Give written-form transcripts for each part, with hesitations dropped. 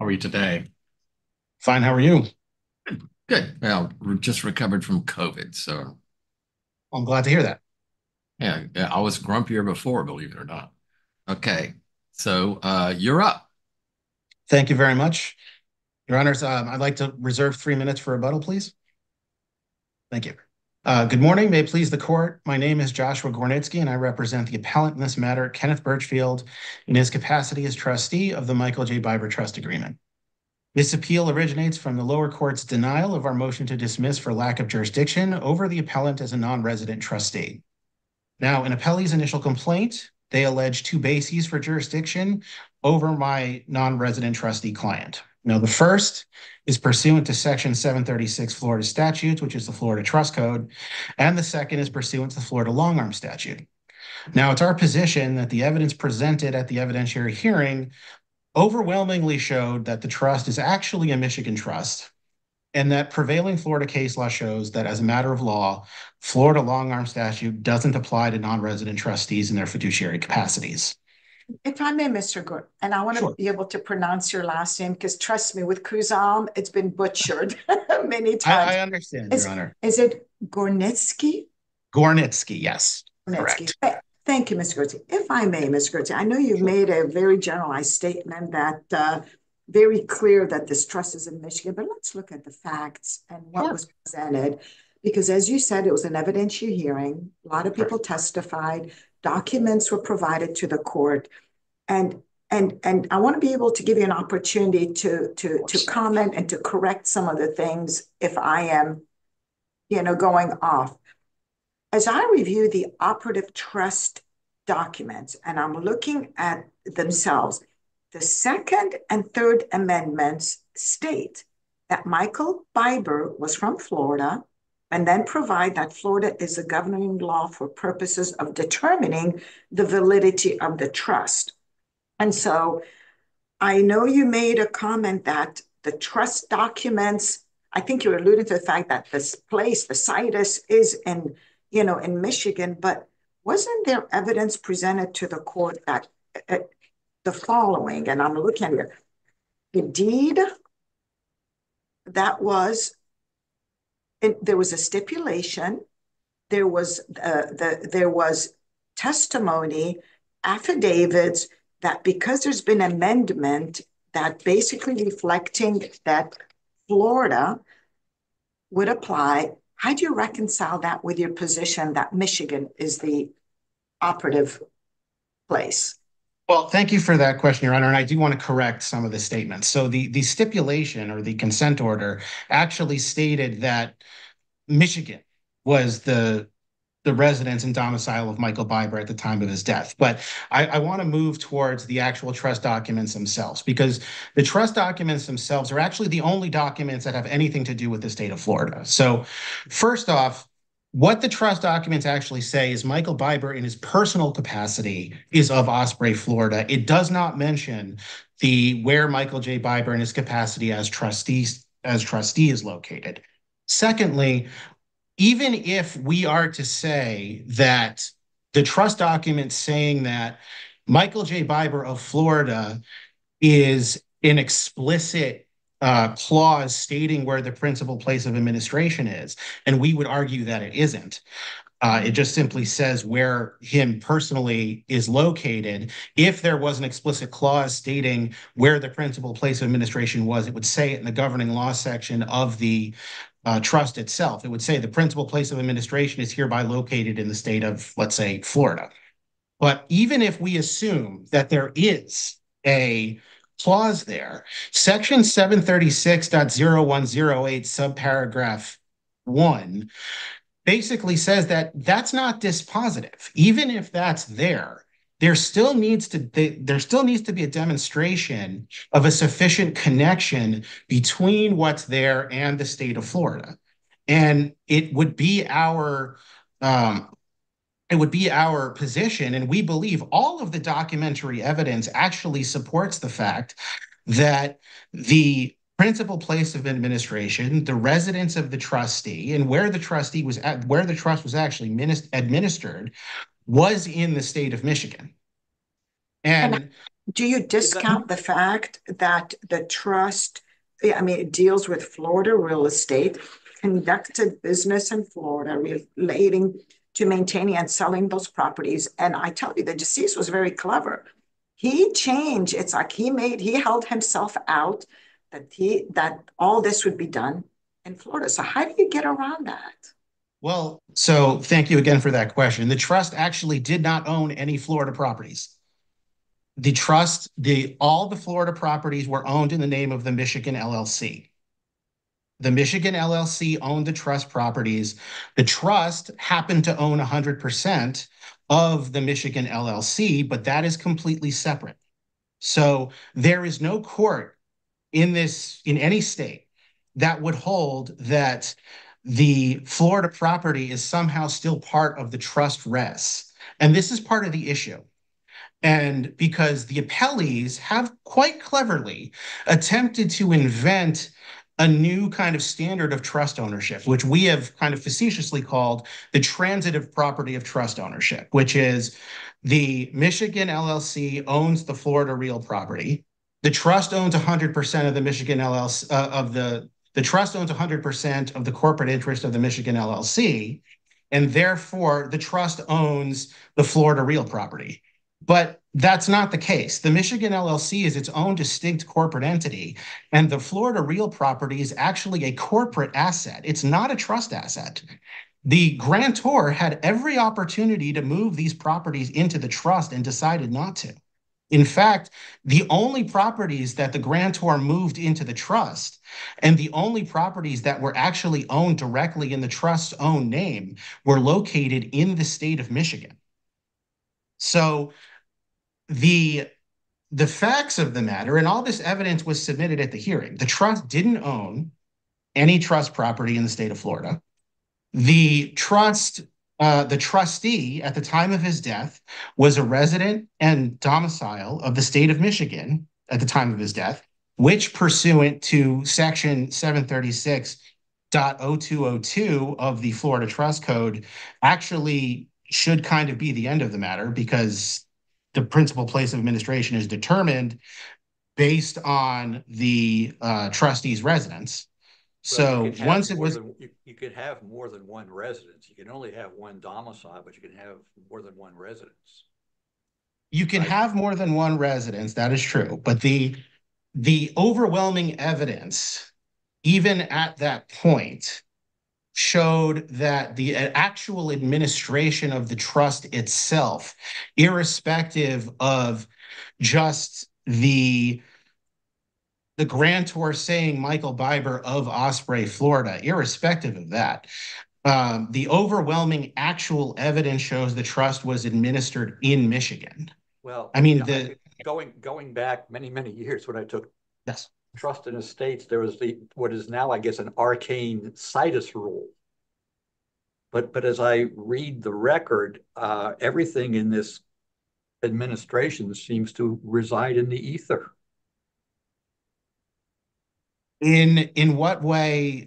How are you today? Fine, how are you? Good. Well, we're just recovered from COVID, so I'm glad to hear that. yeah, I was grumpier before, believe it or not. Okay, so you're up. Thank you very much. Your Honors, I'd like to reserve 3 minutes for rebuttal, please. Thank you. Good morning. May it please the court. My name is Joshua Gornitsky, and I represent the appellant in this matter, Kenneth Birchfield, in his capacity as trustee of the Michael J. Biber Trust Agreement. This appeal originates from the lower court's denial of our motion to dismiss for lack of jurisdiction over the appellant as a non-resident trustee. Now, in appellee's initial complaint, they allege two bases for jurisdiction over my non-resident trustee client. Now, the first is pursuant to Section 736 Florida statutes, which is the Florida Trust Code, and the second is pursuant to the Florida Long Arm Statute. Now, it's our position that the evidence presented at the evidentiary hearing overwhelmingly showed that the trust is actually a Michigan trust and that prevailing Florida case law shows that as a matter of law, Florida long arm statute doesn't apply to non-resident trustees in their fiduciary capacities. If I may, Mr. Gore, and I want to Sure. be able to pronounce your last name because trust me, with Cruzam, it's been butchered many I times. understand, Your Is, Honor. is it Gornitsky? Gornitsky, yes, Gornitsky. correct. Thank you, Mr. Gornitsky. If I may, Mr. Gornitsky, I know you've made a very generalized statement that very clear that this trust is in Michigan, but let's look at the facts and what Sure. was presented. Because as you said, it was an evidentiary hearing. A lot of people Correct. testified. Documents were provided to the court. And and I want to be able to give you an opportunity to comment and to correct some of the things if I am, going off. As I review the operative trust documents and I'm looking at themselves, the second and third amendments state that Michael Biber was from Florida and then provide that Florida is a governing law for purposes of determining the validity of the trust. And so I know you made a comment that the trust documents, I think you're alluding to the fact that this place, the situs is in Michigan, but wasn't there evidence presented to the court that uh, the following, and I'm looking here, the deed that was, there was a stipulation, there was testimony, affidavits that because there's been amendment that basically reflecting that Florida would apply. How do you reconcile that with your position that Michigan is the operative place? Well, thank you for that question, Your Honor. And I do want to correct some of the statements. So the stipulation or the consent order actually stated that Michigan was the residence and domicile of Michael Biber at the time of his death. But I want to move towards the actual trust documents themselves because the trust documents themselves are actually the only documents that have anything to do with the state of Florida. So, first off, what the trust documents actually say is Michael Biber, in his personal capacity, is of Osprey, Florida. It does not mention the where Michael J. Biber, in his capacity as trustee, is located. Secondly, even if we are to say that the trust document saying that Michael J. Biber of Florida is an explicit clause stating where the principal place of administration is, and we would argue that it isn't. It just simply says where him personally is located. If there was an explicit clause stating where the principal place of administration was, it would say it in the governing law section of the trust itself. It would say the principal place of administration is hereby located in the state of, let's say, Florida. But even if we assume that there is a clause there, Section 736.0108, subparagraph 1, basically says that that's not dispositive. Even if that's there, there still needs to be a demonstration of a sufficient connection between what's there and the state of Florida. And um, it would be our position, and we believe all of the documentary evidence actually supports the fact that the principal place of administration, the residence of the trustee, and where the trust was actually administered was in the state of Michigan. And And Do you discount the fact that the trust, I mean, it deals with Florida real estate, conducted business in Florida relating to maintaining and selling those properties? And I tell you, the deceased was very clever. He changed. It's like he held himself out that all this would be done in Florida. So how do you get around that? Well, so thank you again for that question. The trust actually did not own any Florida properties. The trust, all the Florida properties were owned in the name of the Michigan LLC. The Michigan LLC owned the trust properties. The trust happened to own 100% of the Michigan LLC, but that is completely separate. So there is no court in any state that would hold that the Florida property is somehow still part of the trust res. And this is part of the issue. And because the appellees have quite cleverly attempted to invent a new kind of standard of trust ownership, which we have kind of facetiously called the transitive property of trust ownership, which is the Michigan LLC owns the Florida real property. The trust owns 100% of the Michigan LLC the trust owns 100% of the corporate interest of the Michigan LLC, and therefore the trust owns the Florida real property. But that's not the case. The Michigan LLC is its own distinct corporate entity, and the Florida real property is actually a corporate asset. It's not a trust asset. The grantor had every opportunity to move these properties into the trust and decided not to. In fact, the only properties that the grantor moved into the trust and the only properties that were actually owned directly in the trust's own name were located in the state of Michigan. So the facts of the matter, and all this evidence was submitted at the hearing. The trust didn't own any trust property in the state of Florida. The trustee at the time of his death was a resident and domicile of the state of Michigan at the time of his death, which pursuant to section 736.0202 of the Florida Trust Code actually should kind of be the end of the matter, because the principal place of administration is determined based on the trustee's residence. So once it was, you could have more than one residence. You can only have one domicile, but you can have more than one residence. You can have more than one residence, that is true. But the overwhelming evidence, even at that point, showed that the actual administration of the trust itself, irrespective of just the grantor saying Michael Biber of Osprey, Florida, irrespective of that, the overwhelming actual evidence shows the trust was administered in Michigan. Well, I mean, going back many years when I took yes. trust in estates, there was what is now, I guess, an arcane situs rule. But as I read the record, everything in this administration seems to reside in the ether. In what way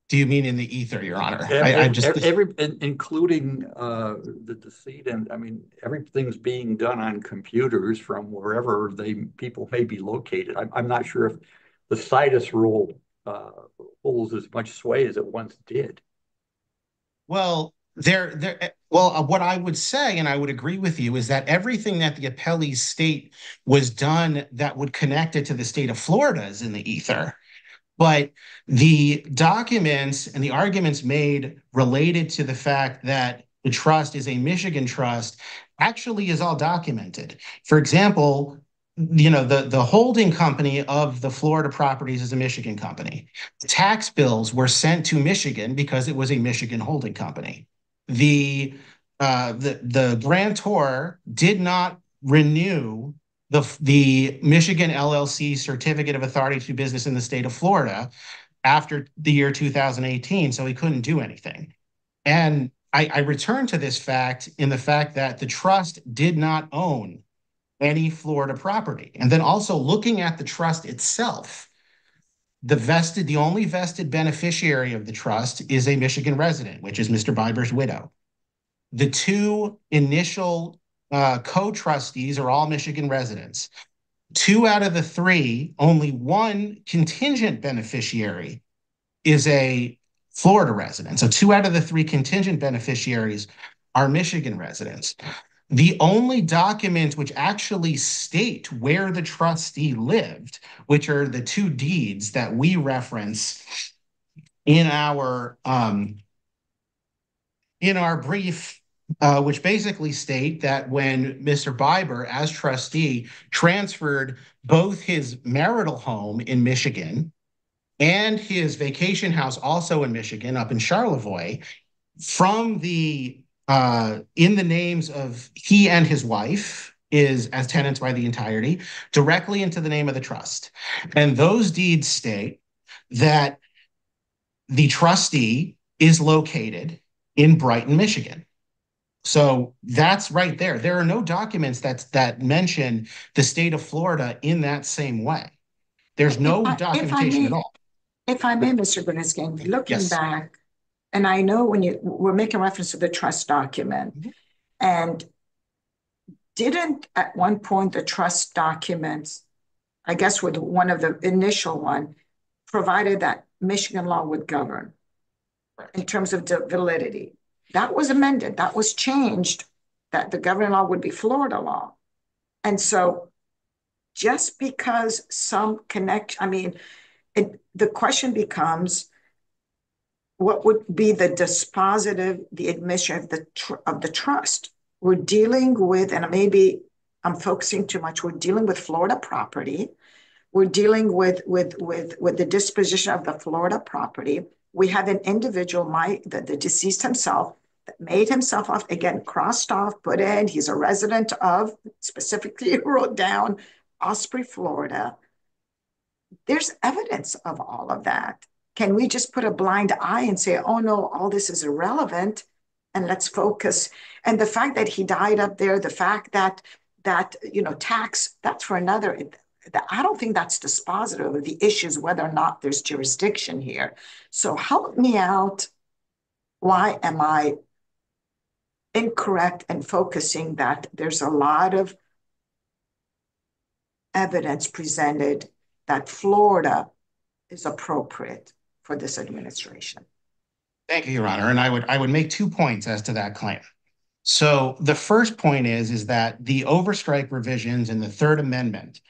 do you mean in the ether, Your Honor? Including the decedent. I mean, everything's being done on computers from wherever people may be located. I'm not sure if the situs rule holds as much sway as it once did. Well, what I would say, and I would agree with you, is that everything that the appellees state was done that would connect it to the state of Florida is in the ether. But the documents and the arguments made related to the fact that the trust is a Michigan trust actually is all documented. For example, the holding company of the Florida properties is a Michigan company. The tax bills were sent to Michigan because it was a Michigan holding company. The grantor did not renew the Michigan LLC certificate of authority to do business in the state of Florida after the year 2018, so he couldn't do anything. And I return to this fact in the fact that the trust did not own any Florida property. And then also looking at the trust itself, the only vested beneficiary of the trust is a Michigan resident, which is Mr. Biber's widow. The two initial co-trustees are all Michigan residents. 2 out of the 3, only one contingent beneficiary is a Florida resident. So 2 out of the 3 contingent beneficiaries are Michigan residents. The only documents which actually state where the trustee lived, which are the 2 deeds that we reference in our brief, which basically state that when Mr. Biber, as trustee, transferred both his marital home in Michigan and his vacation house also in Michigan, up in Charlevoix, from in the names of he and his wife, is as tenants by the entirety, directly into the name of the trust. And those deeds state that the trustee is located in Brighton, Michigan. So that's right there. There are no documents that mention the state of Florida in that same way. There's no documentation at all. If I may, Mr. Briniskin, looking back, and I know we're making reference to the trust document, and didn't at one point the trust documents, I guess with one of the initial one, provided that Michigan law would govern in terms of the validity. That was amended, that was changed, that the governing law would be Florida law. And so just because some the question becomes, what would be the dispositive, the admission of the trust? We're dealing with, and maybe I'm focusing too much, we're dealing with Florida property. We're dealing with the disposition of the Florida property. We have an individual, the deceased himself, that made himself off, again, crossed off, put in, he's a resident of, specifically wrote down, Osprey, Florida. There's evidence of all of that. Can we just put a blind eye and say, oh no, all this is irrelevant, and let's focus? And the fact that he died up there, the fact that tax, that's for another. I don't think that's dispositive of the issues, whether or not there's jurisdiction here. So help me out. Why am I incorrect in focusing that there's a lot of evidence presented that Florida is appropriate for this administration? Thank you, Your Honor. And I would make 2 points as to that claim. So the first point is that the overstrike revisions in the Third Amendment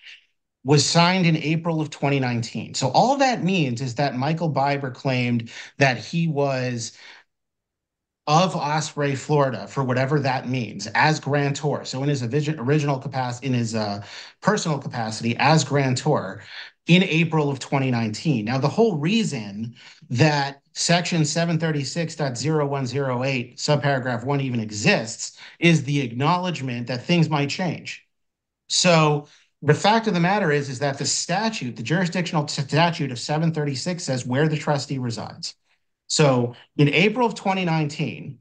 was signed in April of 2019. So all that means is that Michael Biber claimed that he was of Osprey, Florida, for whatever that means, as grantor. So in his original capacity, in his personal capacity as grantor in April of 2019. Now, the whole reason that Section 736.0108, subparagraph 1 even exists is the acknowledgement that things might change. So the fact of the matter is that the statute, the jurisdictional statute of 736 says where the trustee resides. So in April of 2019,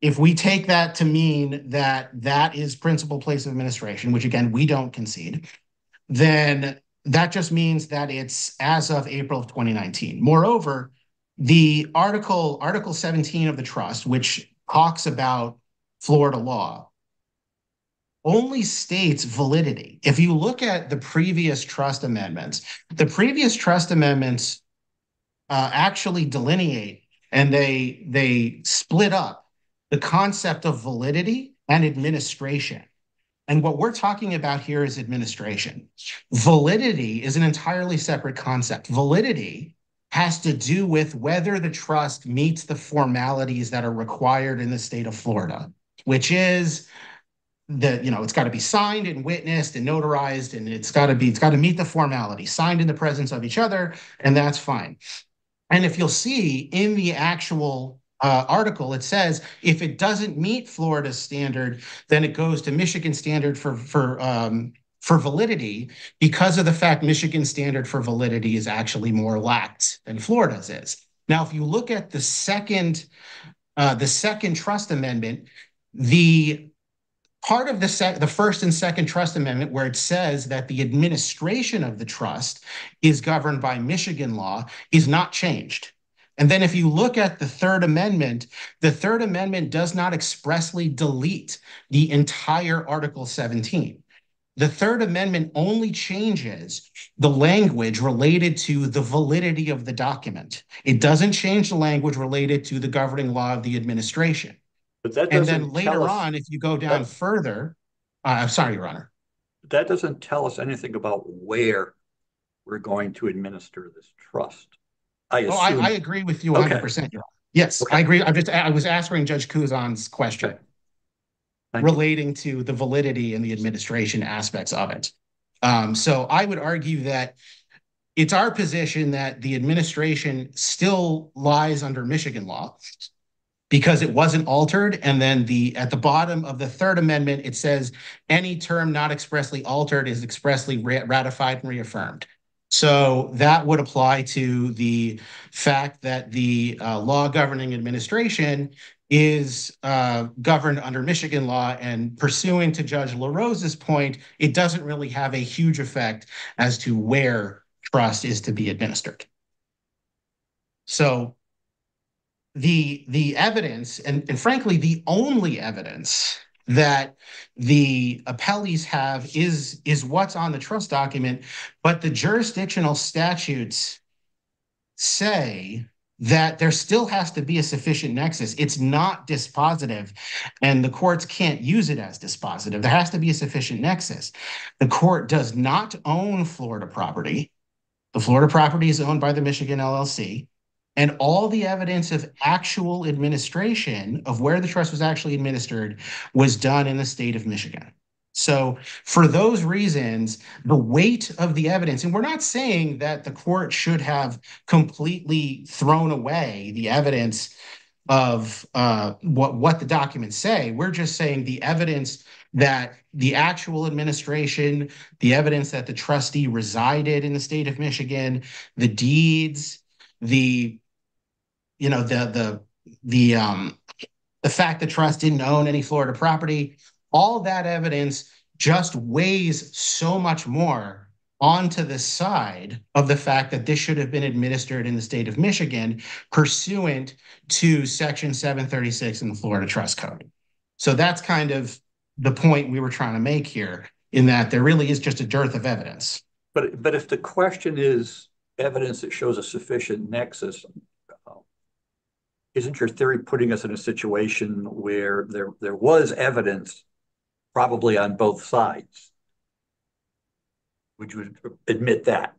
if we take that to mean that that is principal place of administration, which again, we don't concede, then that just means that it's as of April of 2019. Moreover, the Article 17 of the trust, which talks about Florida law, only states validity. If you look at the previous trust amendments, actually delineate, and they split up the concept of validity and administration. And what we're talking about here is administration. Validity is an entirely separate concept. Validity has to do with whether the trust meets the formalities that are required in the state of Florida, which is it's got to be signed and witnessed and notarized, and it's got to meet the formality, signed in the presence of each other, and that's fine. And if you'll see in the actual article, it says if it doesn't meet Florida's standard, then it goes to Michigan standard for validity, because of the fact Michigan's standard for validity is actually more lax than Florida's is. Now, if you look at the second trust amendment, the part of the first and second trust amendment where it says that the administration of the trust is governed by Michigan law is not changed. And then if you look at the Third Amendment does not expressly delete the entire Article 17. The Third Amendment only changes the language related to the validity of the document. It doesn't change the language related to the governing law of the administration. But that And then doesn't tell later us on, if you go down that further, I'm sorry, Your Honor. that doesn't tell us anything about where we're going to administer this trust. I Oh, I assume. agree with you Okay. 100%, Your Honor. Yes, Okay. I agree. I was answering Judge Kuzan's question. Okay. Thank you. Relating to the validity and the administration aspects of it. So I would argue that it's our position that the administration still lies under Michigan law because it wasn't altered. And then at the bottom of the Third Amendment, it says any term not expressly altered is expressly ratified and reaffirmed. So that would apply to the fact that the law governing administration is governed under Michigan law, and pursuing to Judge LaRose's point, it doesn't really have a huge effect as to where trust is to be administered. So the evidence, and frankly, the only evidence that the appellees have is what's on the trust document, but the jurisdictional statutes say that there still has to be a sufficient nexus. It's not dispositive, and the courts can't use it as dispositive. There has to be a sufficient nexus. The court does not own Florida property. The Florida property is owned by the Michigan LLC. And all the evidence of actual administration of where the trust was actually administered was done in the state of Michigan. So for those reasons, the weight of the evidence, and we're not saying that the court should have completely thrown away the evidence of what the documents say. We're just saying the evidence that the actual administration, the evidence that the trustee resided in the state of Michigan, the deeds, the fact that trust didn't own any Florida property, all that evidence just weighs so much more onto the side of the fact that this should have been administered in the state of Michigan pursuant to Section 736 in the Florida Trust Code. So that's kind of the point we were trying to make here, in that there really is just a dearth of evidence. But if the question is evidence that shows a sufficient nexus, isn't your theory putting us in a situation where there was evidence probably on both sides? Would you admit that?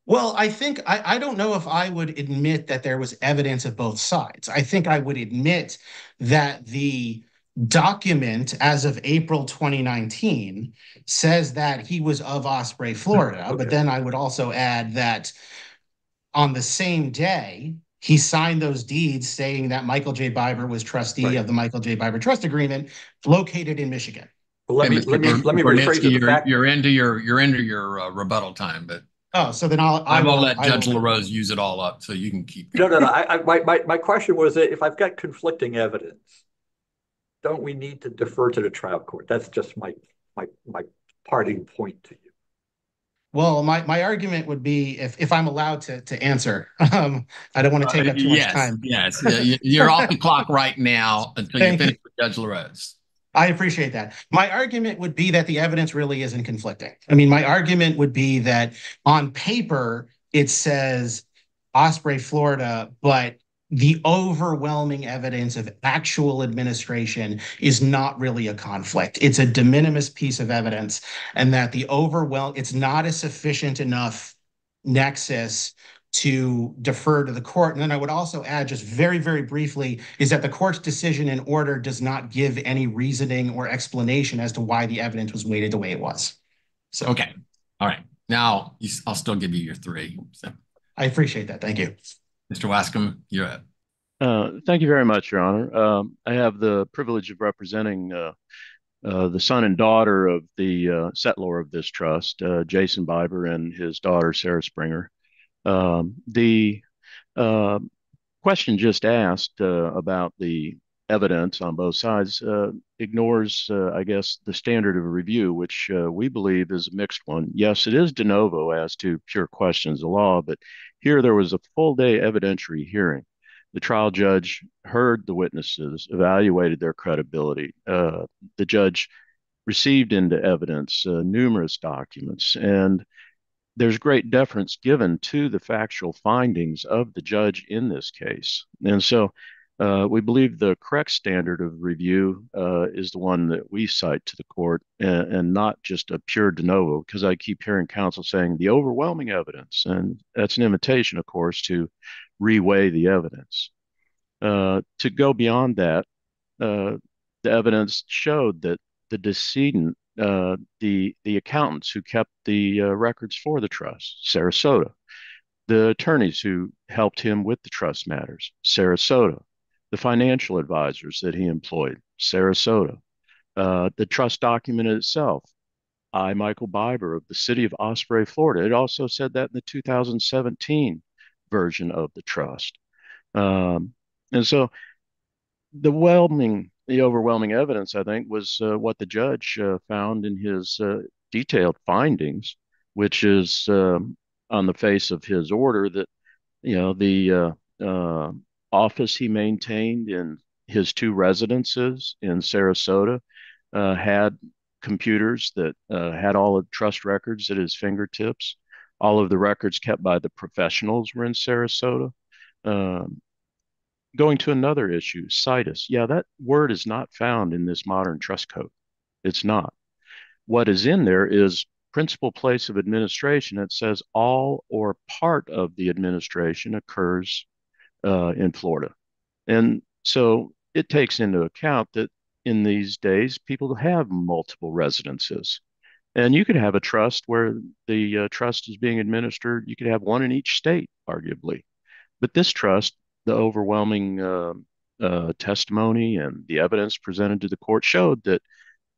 Well, I don't know if I would admit that there was evidence of both sides. I think I would admit that the document as of April 2019 says that he was of Osprey, Florida. Okay. But then I would also add that on the same day, he signed those deeds saying that Michael J. Biber was trustee of the Michael J. Biber Trust Agreement located in Michigan. Well, let me rephrase it. You're into your rebuttal time, but so then I will let Judge LaRose use it all up so you can keep. No. My question was that if I've got conflicting evidence, don't we need to defer to the trial court? That's just my parting point to you. Well, my argument would be, if I'm allowed to answer, I don't want to take up too much time. Yes, you're off the clock right now until you finish with Judge LaRose. I appreciate that. My argument would be that the evidence really isn't conflicting. I mean, my argument would be that on paper, it says Osprey, Florida, but the overwhelming evidence of actual administration is not really a conflict. It's a de minimis piece of evidence, and that it's not a sufficient enough nexus to defer to the court. And then I would also add, just very, very briefly, is that the court's decision in order does not give any reasoning or explanation as to why the evidence was weighted the way it was. So, okay. All right. Now I'll still give you your 3. So. I appreciate that. Thank you. Mr. Wascom, you're up. Thank you very much, Your Honor. I have the privilege of representing the son and daughter of the settlor of this trust, Jason Biber, and his daughter, Sarah Springer. The question just asked about the evidence on both sides ignores, I guess, the standard of review, which we believe is a mixed one. Yes, it is de novo as to pure questions of law, but here there was a full day evidentiary hearing. The trial judge heard the witnesses, evaluated their credibility. The judge received into evidence numerous documents, and there's great deference given to the factual findings of the judge in this case. And so we believe the correct standard of review is the one that we cite to the court and not just a pure de novo, because I keep hearing counsel saying the overwhelming evidence, and that's an invitation, of course, to reweigh the evidence. To go beyond that, the evidence showed that the decedent, the accountants who kept the records for the trust, Sarasota, the attorneys who helped him with the trust matters, Sarasota, the financial advisors that he employed, Sarasota, the trust document itself, I, Michael Biber of the city of Osprey, Florida. It also said that in the 2017 version of the trust. And so the overwhelming evidence, I think, was what the judge found in his detailed findings, which is on the face of his order that, the office he maintained in his two residences in Sarasota had computers that had all of trust records at his fingertips. All of the records kept by the professionals were in Sarasota. Going to another issue, situs. Yeah, that word is not found in this modern trust code. It's not. What is in there is principal place of administration. It says all or part of the administration occurs in Florida. And so it takes into account that in these days, people have multiple residences. And you could have a trust where the trust is being administered. You could have one in each state, arguably. But this trust, the overwhelming testimony and the evidence presented to the court showed that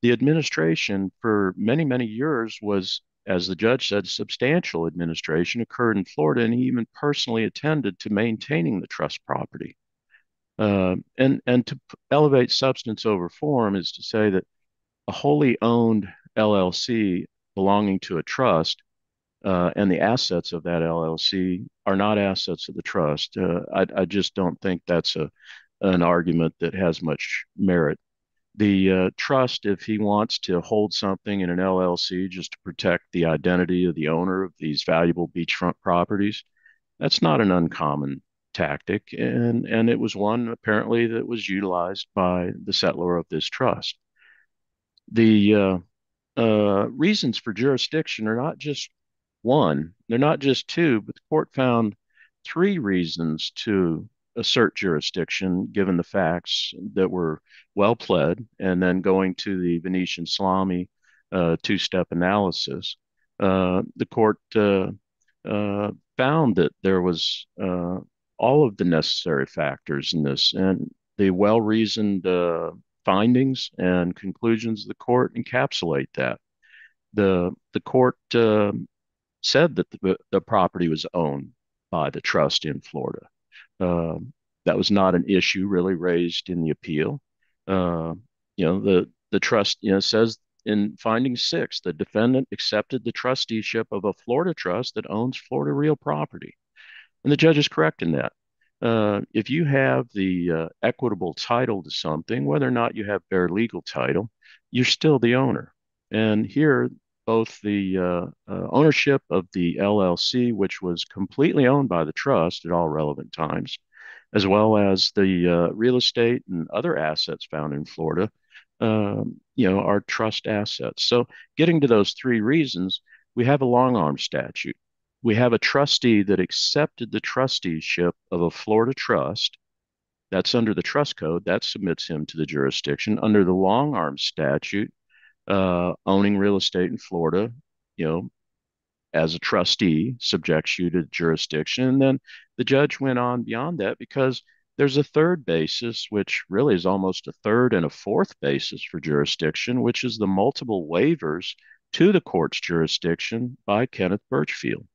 the administration for many, many years was, as the judge said, substantial administration occurred in Florida, and he even personally attended to maintaining the trust property. And to elevate substance over form is to say that a wholly owned LLC belonging to a trust and the assets of that LLC are not assets of the trust. I just don't think that's an argument that has much merit. The trust, if he wants to hold something in an LLC just to protect the identity of the owner of these valuable beachfront properties, that's not an uncommon tactic, and it was one apparently that was utilized by the settlor of this trust. The reasons for jurisdiction are not just one, they're not just two, but the court found three reasons to assert jurisdiction given the facts that were well pled, and then going to the Venetian Salami two-step analysis. The court found that there was all of the necessary factors in this, and the well-reasoned findings and conclusions of the court encapsulate that. The court said that the property was owned by the trust in Florida. That was not an issue really raised in the appeal. The trust, says in finding 6, the defendant accepted the trusteeship of a Florida trust that owns Florida real property. And the judge is correct in that. If you have the equitable title to something, whether or not you have bare legal title, you're still the owner. And here, both the ownership of the LLC, which was completely owned by the trust at all relevant times, as well as the real estate and other assets found in Florida, are trust assets. So getting to those three reasons, we have a long arm statute. We have a trustee that accepted the trusteeship of a Florida trust. That's under the trust code. That submits him to the jurisdiction. Under the long arm statute, owning real estate in Florida, as a trustee, subjects you to jurisdiction. And then the judge went on beyond that because there's a third basis, which really is almost a third and a fourth basis for jurisdiction, which is the multiple waivers to the court's jurisdiction by Kenneth Birchfield.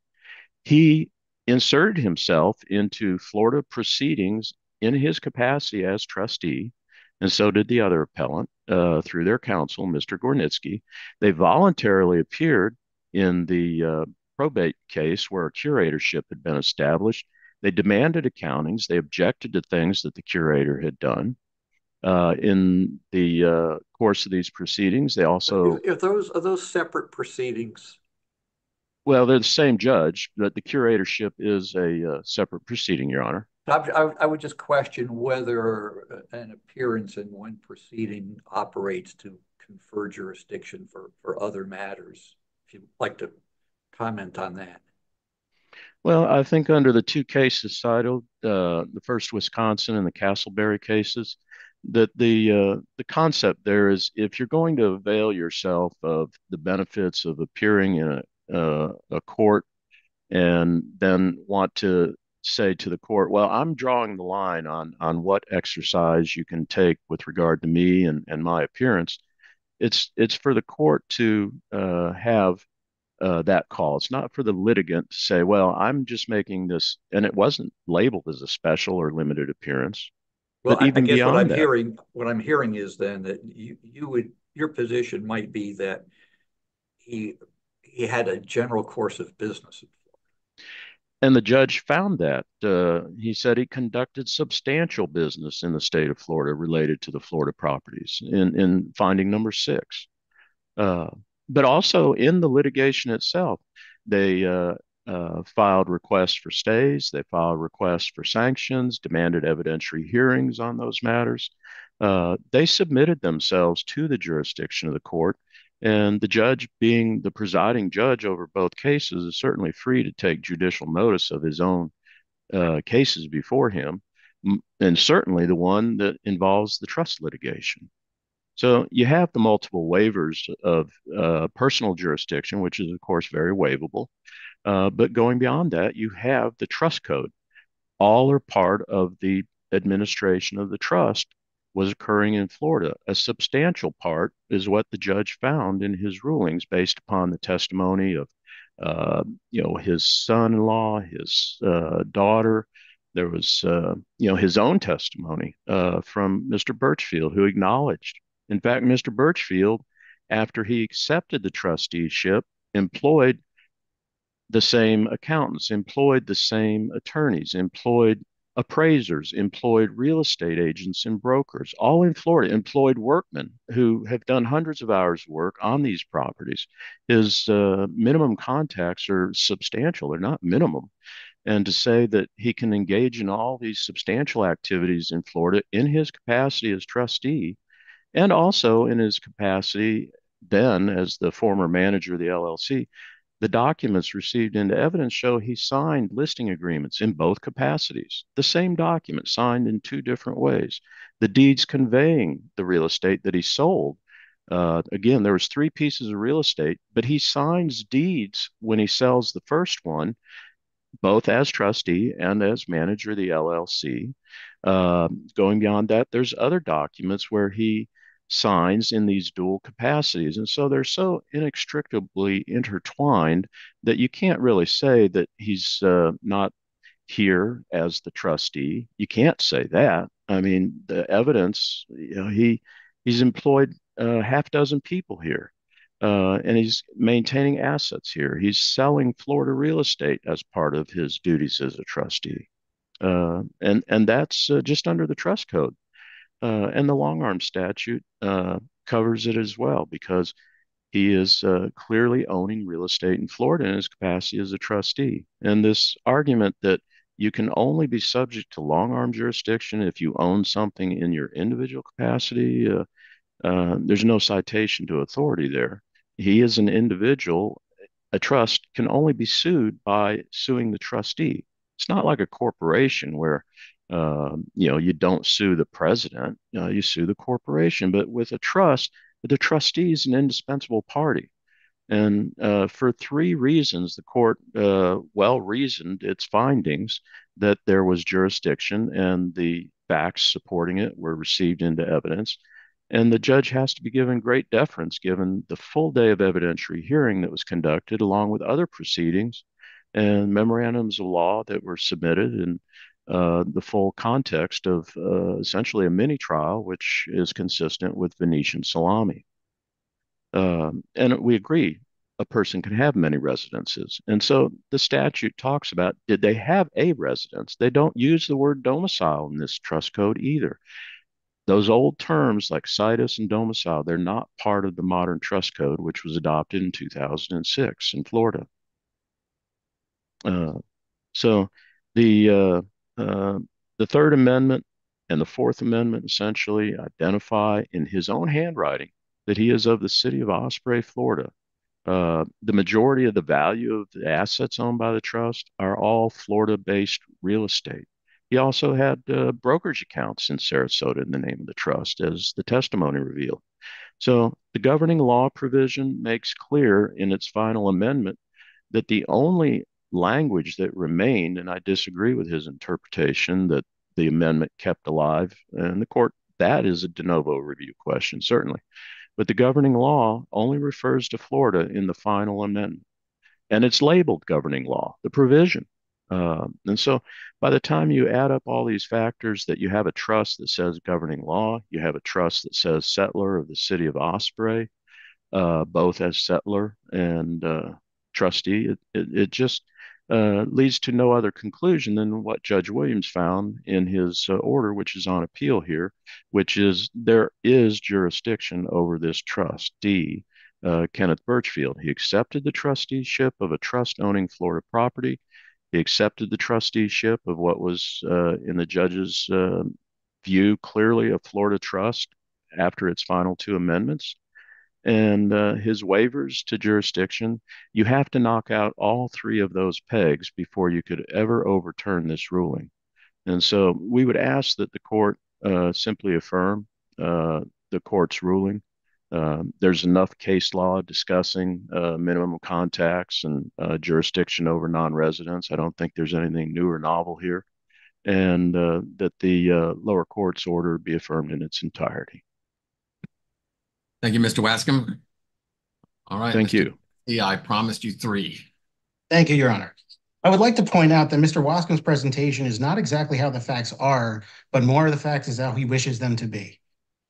He inserted himself into Florida proceedings in his capacity as trustee and so did the other appellant through their counsel, Mr. Gornitsky. They voluntarily appeared in the probate case where a curatorship had been established. They demanded accountings. They objected to things that the curator had done. In the course of these proceedings, they also, If those are those separate proceedings, well, they're the same judge, but the curatorship is a separate proceeding, Your Honor. I would just question whether an appearance in one proceeding operates to confer jurisdiction for other matters. If you'd like to comment on that. Well, I think under the two cases cited, the first Wisconsin and the Castleberry cases, that the concept there is if you're going to avail yourself of the benefits of appearing in a court and then want to say to the court, well, I'm drawing the line on what exercise you can take with regard to me and my appearance. It's for the court to have that call. It's not for the litigant to say, well, I'm just making this, and it wasn't labeled as a special or limited appearance. Well, But I even guess beyond that, what I'm hearing is then that your position might be that he he had a general course of business. and the judge found that he said he conducted substantial business in the state of Florida related to the Florida properties in finding number six. Uh, but also in the litigation itself, they filed requests for stays, they filed requests for sanctions, demanded evidentiary hearings on those matters. They submitted themselves to the jurisdiction of the court, and the judge, being the presiding judge over both cases, is certainly free to take judicial notice of his own cases before him, and certainly the one that involves the trust litigation. So you have the multiple waivers of personal jurisdiction, which is, of course, very waivable. But going beyond that, you have the trust code. All are part of the administration of the trust was occurring in Florida. A substantial part is what the judge found in his rulings based upon the testimony of, his son-in-law, his daughter. There was, his own testimony from Mr. Birchfield, who acknowledged. In fact, Mr. Birchfield, after he accepted the trusteeship, employed the same accountants, employed the same attorneys, employed appraisers, employed real estate agents and brokers, all in Florida, employed workmen who have done hundreds of hours of work on these properties. His minimum contacts are substantial, they're not minimum. And to say that he can engage in all these substantial activities in Florida in his capacity as trustee and also in his capacity then as the former manager of the LLC, the documents received into evidence show he signed listing agreements in both capacities, the same document signed in two different ways. The deeds conveying the real estate that he sold. Again, there was three pieces of real estate, but he signs deeds when he sells the first one, both as trustee and as manager of the LLC. Going beyond that, there's other documents where he signs in these dual capacities. And so they're so inextricably intertwined that you can't really say that he's not here as the trustee. You can't say that. I mean, the evidence, he's employed half dozen people here. And he's maintaining assets here. He's selling Florida real estate as part of his duties as a trustee. And that's just under the trust code. And the long arm statute covers it as well because he is clearly owning real estate in Florida in his capacity as a trustee. And this argument that you can only be subject to long arm jurisdiction if you own something in your individual capacity, there's no citation to authority there. He is an individual. A trust can only be sued by suing the trustee. It's not like a corporation where you don't sue the president, you sue the corporation. But with a trust, the trustee is an indispensable party. And for three reasons, the court well reasoned its findings that there was jurisdiction and the facts supporting it were received into evidence. And the judge has to be given great deference given the full day of evidentiary hearing that was conducted, along with other proceedings and memorandums of law that were submitted. And the full context of essentially a mini trial, which is consistent with Venetian salami. And we agree a person can have many residences. And so the statute talks about, did they have a residence? They don't use the word domicile in this trust code either. Those old terms like situs and domicile, they're not part of the modern trust code, which was adopted in 2006 in Florida. So the Third Amendment and the Fourth Amendment essentially identify in his own handwriting that he is of the city of Osprey, Florida. The majority of the value of the assets owned by the trust are all Florida-based real estate. He also had brokerage accounts in Sarasota in the name of the trust, as the testimony revealed. So the governing law provision makes clear in its final amendment that the only language that remained, and I disagree with his interpretation that the amendment kept alive, and the court, that is a de novo review question, certainly. But the governing law only refers to Florida in the final amendment, and it's labeled governing law, the provision. And so by the time you add up all these factors, that you have a trust that says governing law, you have a trust that says settler of the city of Osprey, both as settler and trustee, it just leads to no other conclusion than what Judge Williams found in his order, which is on appeal here, which is there is jurisdiction over this trustee, Kenneth Birchfield. He accepted the trusteeship of a trust owning Florida property. He accepted the trusteeship of what was, in the judge's view, clearly a Florida trust after its final two amendments. And his waivers to jurisdiction, you have to knock out all three of those pegs before you could ever overturn this ruling. And so we would ask that the court simply affirm the court's ruling. There's enough case law discussing minimum contacts and jurisdiction over non-residents. I don't think there's anything new or novel here. And that the lower court's order be affirmed in its entirety. Thank you, Mr. Wascom. All right. Thank you. Yeah, I promised you 3. Thank you, Your Honor. I would like to point out that Mr. Wascom's presentation is not exactly how the facts are, but more of the facts is how he wishes them to be.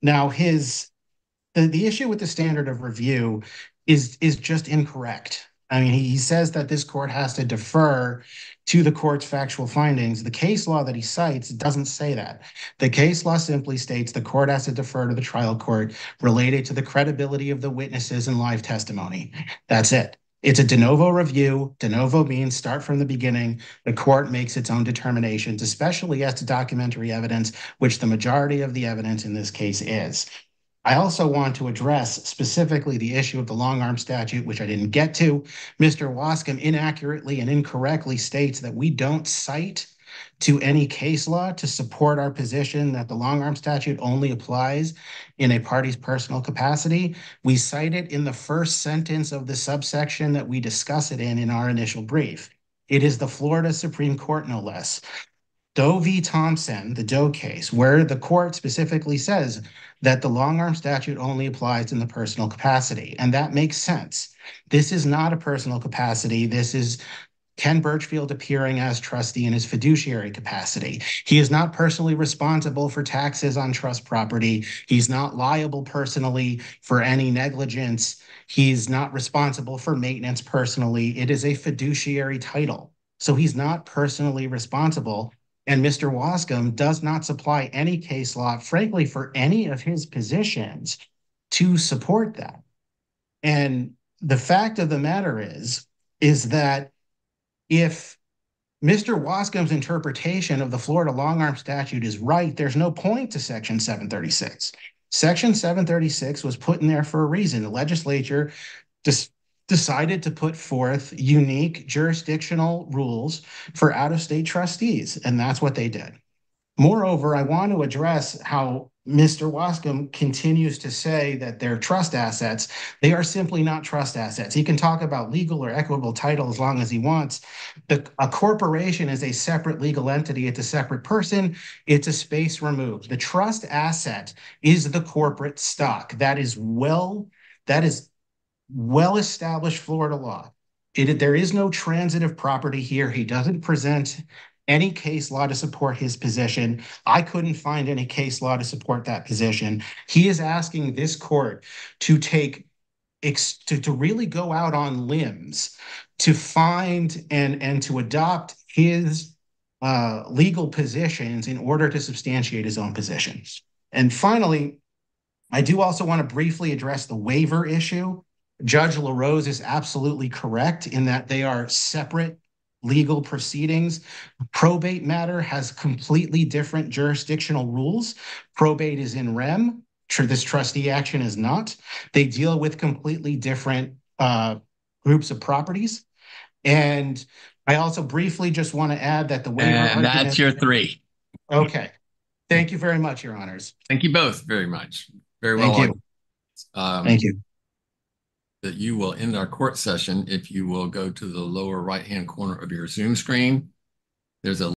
Now, the issue with the standard of review is just incorrect. I mean, he says that this court has to defer to the court's factual findings. The case law that he cites doesn't say that. The case law simply states the court has to defer to the trial court related to the credibility of the witnesses and live testimony. That's it. It's a de novo review. De novo means start from the beginning. The court makes its own determinations, especially as to documentary evidence, which the majority of the evidence in this case is. I also want to address specifically the issue of the long arm statute, which I didn't get to. Mr. Wascom inaccurately and incorrectly states that we don't cite to any case law to support our position that the long arm statute only applies in a party's personal capacity. We cite it in the first sentence of the subsection that we discuss it in our initial brief. It is the Florida Supreme Court, no less. Doe v. Thompson, the Doe case, where the court specifically says that the long arm statute only applies in the personal capacity. And that makes sense. This is not a personal capacity. This is Ken Birchfield appearing as trustee in his fiduciary capacity. He is not personally responsible for taxes on trust property. He's not liable personally for any negligence. He's not responsible for maintenance personally. It is a fiduciary title. So he's not personally responsible. And Mr. Wascom does not supply any case law, frankly, for any of his positions to support that. And the fact of the matter is that if Mr. Wascom's interpretation of the Florida long arm statute is right, there's no point to Section 736. Section 736 was put in there for a reason. The legislature decided to put forth unique jurisdictional rules for out-of-state trustees, and that's what they did. Moreover, I want to address how Mr. Wascom continues to say that they're trust assets. They are simply not trust assets. He can talk about legal or equitable title as long as he wants. A corporation is a separate legal entity. It's a separate person. It's a space removed. The trust asset is the corporate stock. That is well-established Florida law. There is no transitive property here. He doesn't present any case law to support his position. I couldn't find any case law to support that position. He is asking this court to to really go out on limbs to find and to adopt his legal positions in order to substantiate his own positions. And finally, I do also want to briefly address the waiver issue. Judge LaRose is absolutely correct in that they are separate legal proceedings. Probate matter has completely different jurisdictional rules. Probate is in rem. This trustee action is not. They deal with completely different groups of properties. And I also briefly just want to add that the waiver And argument. that's your three. Okay. Thank you very much, Your Honors. Thank you both very much. Very Thank well. you. Thank you. That you will end our court session if you will go to the lower right-hand corner of your Zoom screen. There's a